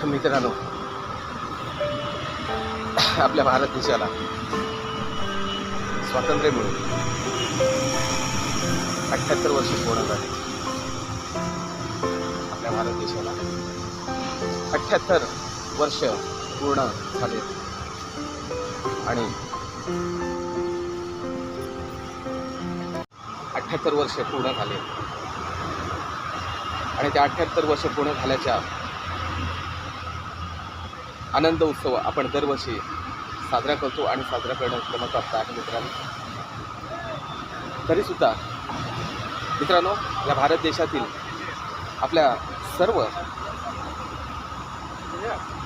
मित्रांनो, आपल्या भारत देशाला स्वातंत्र्य मिळून 78 वर्ष पूर्ण झाले. आपल्या भारत देशाला 78 वर्ष पूर्ण झाले आणि 78 वर्ष पूर्ण झाले आणि त्या 78 वर्ष पूर्ण झाल्याच्या आनंद उत्सव आपण दरवर्षी साजरा करतो आणि साजरा करणं क्रमप्राप्त आहे. मित्रांनो, तरीसुद्धा मित्रांनो, या भारत देशातील आपल्या सर्व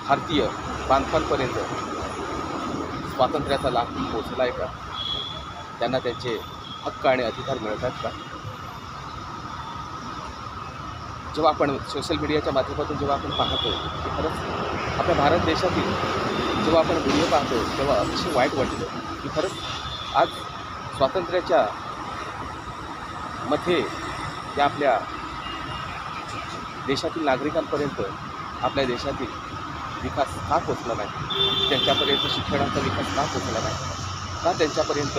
भारतीय बांधवांपर्यंत स्वातंत्र्याचा लाभ पोचला आहे का? त्यांना त्यांचे हक्क आणि अधिकार मिळतात का? जेव्हा आपण सोशल मीडियाच्या माध्यमातून जेव्हा आपण पाहतो की खरंच आपल्या भारत देशातील जेव्हा आपण व्हिडिओ पाहतो तेव्हा अतिशय वाईट वाटतं की खरंच आज स्वातंत्र्याच्या मध्ये या आपल्या देशातील नागरिकांपर्यंत आपल्या देशातील विकास का पोचला नाही? त्यांच्यापर्यंत शिक्षणाचा विकास का पोचला नाही? का त्यांच्यापर्यंत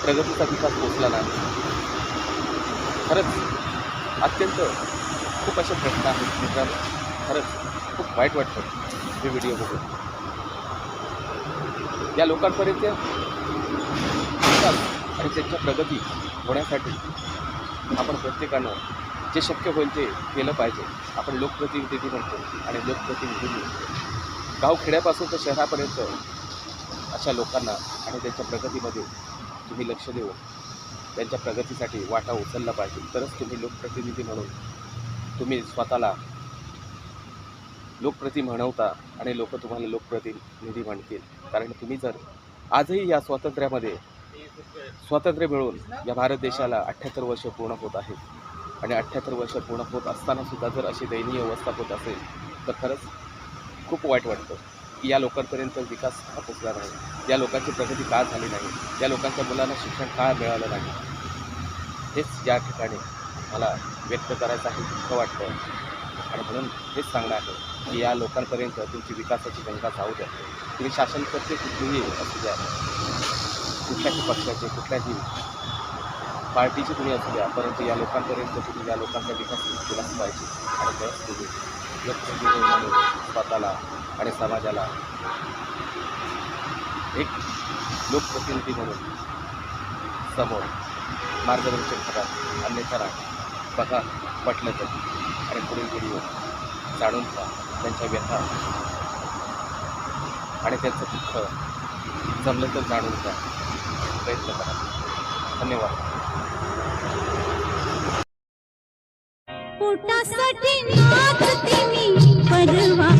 प्रगतीचा विकास पोचला नाही? खरंच अत्यंत खूप असे प्रश्न आहेत मित्रांनो. खरंच खूप वाईट वाटतं हे व्हिडिओ बघून. या लोकांपर्यंत विकास आणि त्यांच्या प्रगती होण्यासाठी आपण प्रत्येकानं जे शक्य होईल ते केलं पाहिजे. आपण लोकप्रतिनिधी म्हणतो आणि लोकप्रतिनिधींनी गावखेड्यापासून तर शहरापर्यंत अशा लोकांना आणि त्यांच्या प्रगतीमध्ये तुम्ही लक्ष देऊन त्यांच्या प्रगतीसाठी वाटा उचलला पाहिजे. तरच तुम्ही लोकप्रतिनिधी म्हणून तुम्ही स्वतःला लोकप्रति म्हणवता आणि लोक तुम्हाला लोकप्रतिनिधी म्हणतील. कारण तुम्ही जर आजही या स्वातंत्र्य मिळून या भारत देशाला 78 वर्ष पूर्ण होत आहेत आणि 78 वर्ष पूर्ण होत असतानासुद्धा जर अशी दयनीय अवस्था होत असेल तर खरंच खूप वाईट वाटतं की या लोकांपर्यंत विकास का पोचला नाही, या लोकांची प्रगती का झाली नाही, या लोकांच्या मुलांना शिक्षण का मिळालं नाही. हेच या ठिकाणी मला व्यक्त करायचं आहे, दुःख वाटतं. आणि म्हणून हेच सांगणं आहे की या लोकांपर्यंत तुमची विकासाची गंगा जाऊ द्या. तुम्ही शासनकर्ते कुठलेही असू द्या, कुठल्याही पक्षाचे, कुठल्याही पार्टीचे तुम्ही असू द्या, परंतु या लोकांपर्यंत तुम्ही या लोकांचा विकास केलाच पाहिजे. आणि तरच तुम्ही लोकप्रतिनिधी म्हणून स्वतःला आणि समाजाला एक लोकप्रतिनिधी म्हणून समोर मार्गदर्शन करा. अन्यथा बघा पटलं तर आणि पुढील व्हिडिओ जाणून घ्या त्यांच्या व्यथा आणि त्यांचं दुःख जमलं तर जाणून घ्या. प्रयत्न करा. धन्यवाद. पोटासाठी नाचते मी परवा